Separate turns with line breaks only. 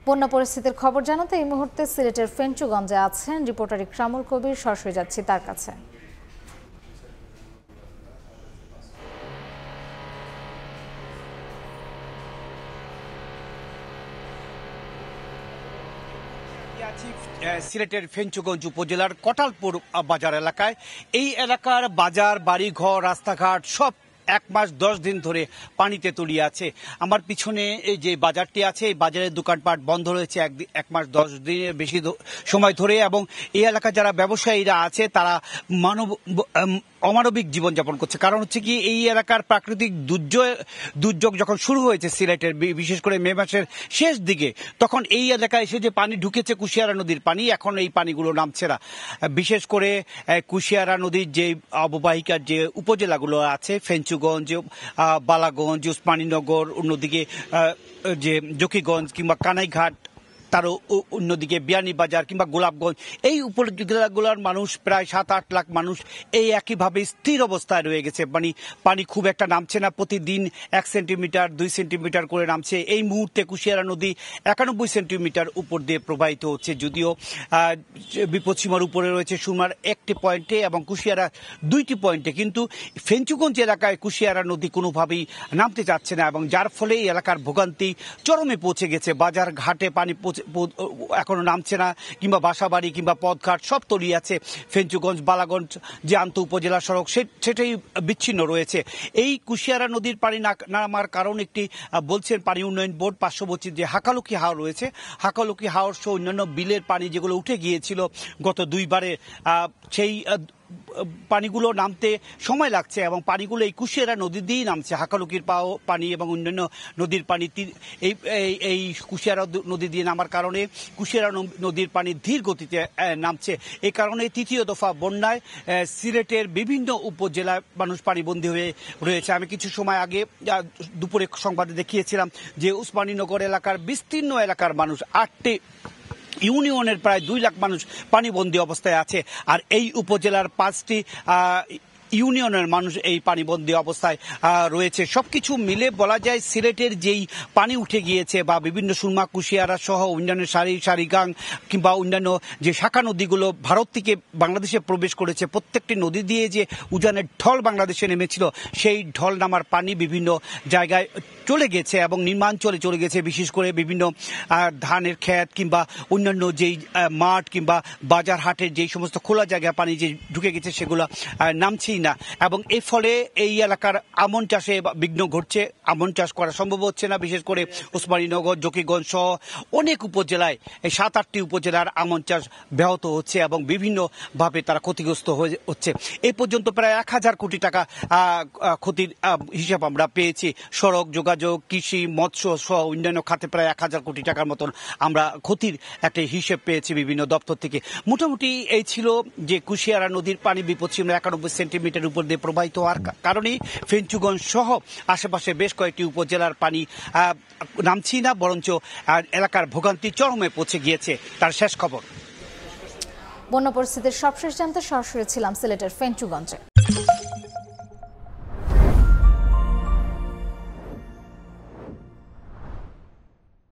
বন্যা পরিস্থিতির খবর জানাতে এই মুহূর্তে সিলেটের ফেঞ্চুগঞ্জে আছেন রিপোর্টার ইকরামুল কবির। সরাসরি যাচ্ছি তার কাছে।
সিলেটের ফেঞ্চুগঞ্জ উপজেলার কটালপুর বাজার এলাকায়। এই এলাকার বাজার, বাড়িঘর, রাস্তাঘাট সব 1 মাস 10 দিন ধরে পানিতে তলিয়ে আছে। আমার পিছনে এই যে বাজারটি আছে, এই বাজারের দোকানপাট বন্ধ রয়েছে 1 মাস 10 দিনের বেশি সময় ধরে। এবং এই এলাকার যারা ব্যবসায়ীরা আছে তারা অমানবিক জীবনযাপন করছে। কারণ হচ্ছে কি, এই এলাকার প্রাকৃতিক দুর্যোগ যখন শুরু হয়েছে সিলেটের, বিশেষ করে মে মাসের শেষ দিকে, তখন এই এলাকায় এসে যে পানি ঢুকেছে কুশিয়ারা নদীর পানি, এখন এই পানিগুলো নামছে না। বিশেষ করে কুশিয়ারা নদীর যে অববাহিকার যে উপজেলাগুলো আছে, ফেঞ্চুগঞ্জ, বালাগঞ্জ, উসমানীনগর, অন্যদিকে যে জকিগঞ্জ কিংবা কানাইঘাট, তারও অন্যদিকে বিয়ানীবাজার কিংবা গোলাপগঞ্জ, এই উপজেলাগুলোর মানুষ প্রায় 7-8 লাখ মানুষ এই একইভাবে স্থির অবস্থায় রয়ে গেছে। পানি খুব একটা নামছে না, প্রতিদিন 1 সেন্টিমিটার 2 সেন্টিমিটার করে নামছে। এই মুহূর্তে কুশিয়ারা নদী 91 সেন্টিমিটার উপর দিয়ে প্রবাহিত হচ্ছে। যদিও বিপদসীমার উপরে রয়েছে সুরমার 1টি পয়েন্টে এবং কুশিয়ারা 2টি পয়েন্টে, কিন্তু ফেঞ্চুগঞ্জ এলাকায় কুশিয়ারা নদী কোনোভাবেই নামতে চাচ্ছে না, এবং যার ফলে এই এলাকার ভোগান্তি চরমে পৌঁছে গেছে। বাজার ঘাটে পানি এখনো নামছে না, কিংবা বাসাবাড়ি কিংবা পথঘাট সব তলিয়ে আছে। ফেঞ্চুগঞ্জ বালাগঞ্জ যে আন্ত উপজেলা সড়ক সেটাই বিচ্ছিন্ন রয়েছে। এই কুশিয়ারা নদীর পানি নামার কারণ একটি বলছেন পানি উন্নয়ন বোর্ড, পার্শ্ববর্তী যে হাকালুকি হাওর রয়েছে, হাকালুকি হাওর সহ অন্যান্য বিলের পানি যেগুলো উঠে গিয়েছিল গত 2 বারে, সেই পানিগুলো নামতে সময় লাগছে এবং পানিগুলো এই কুশিয়ারা নদী দিয়েই নামছে। হাকালুকির পানি এবং অন্যান্য নদীর পানি এই কুশিয়ারা নদী দিয়ে নামার কারণে কুশিয়ারা নদীর পানি ধীর গতিতে নামছে। এই কারণে তৃতীয় দফা বন্যায় সিলেটের বিভিন্ন উপজেলায় মানুষ পানিবন্দী হয়ে রয়েছে। আমি কিছু সময় আগে দুপুরে সংবাদে দেখিয়েছিলাম যে উসমানীনগর এলাকার বিস্তীর্ণ এলাকার মানুষ 8টি ইউনিয়নের প্রায় 2 লাখ মানুষ পানিবন্দী অবস্থায় আছে। আর এই উপজেলার 5টি ইউনিয়নের মানুষ এই পানিবন্দী অবস্থায় রয়েছে। সবকিছু মিলে বলা যায় সিলেটের যেই পানি উঠে গিয়েছে বা বিভিন্ন সুরমা, কুশিয়ারা সহ অন্যান্য সারিগাং কিংবা অন্যান্য যে শাখা নদীগুলো ভারত থেকে বাংলাদেশে প্রবেশ করেছে, প্রত্যেকটি নদী দিয়ে যে উজানের ঢল বাংলাদেশে নেমেছিল, সেই ঢল নামার পানি বিভিন্ন জায়গায় চলে গেছে এবং নিম্নাঞ্চলে চলে গেছে। বিশেষ করে বিভিন্ন ধানের ক্ষেত কিংবা অন্যান্য যেই মাঠ কিংবা বাজার হাটের যেই সমস্ত খোলা জায়গায় পানি যে ঢুকে গেছে সেগুলো নামছেই না, এবং এর ফলে এই এলাকার আমন চাষে বিঘ্ন ঘটছে। আমন চাষ করা সম্ভব হচ্ছে না। বিশেষ করে উসমানীনগর, জকিগঞ্জ সহ অনেক উপজেলায়, এই 7-8টি উপজেলার আমন চাষ ব্যাহত হচ্ছে এবং বিভিন্নভাবে তারা ক্ষতিগ্রস্ত হচ্ছে। এই পর্যন্ত প্রায় 1000 কোটি টাকা ক্ষতির হিসাব আমরা পেয়েছি। সড়ক যোগাযোগ, কৃষি, মৎস্য সহ অন্যান্য খাতে প্রায় 1000 কোটি টাকার মতন আমরা ক্ষতির একটা হিসেব পেয়েছি বিভিন্ন দপ্তর থেকে। মোটামুটি এই ছিল যে কুশিয়ারা নদীর পানি বিপদসীমা 91 সেন্টিমিটার উপর দিয়ে প্রবাহিত হওয়ার কারণে ফেঞ্চুগঞ্জ সহ আশেপাশে বেশ কয়েকটি উপজেলার পানি নামছেই না, বরঞ্চ এলাকার ভোগান্তি চরমে পৌঁছে গিয়েছে। তার শেষ খবর।
বন্যা পরিস্থিতির সবশেষ জানতে সরাসরি ছিলাম সিলেটের ফেঞ্চুগঞ্জে।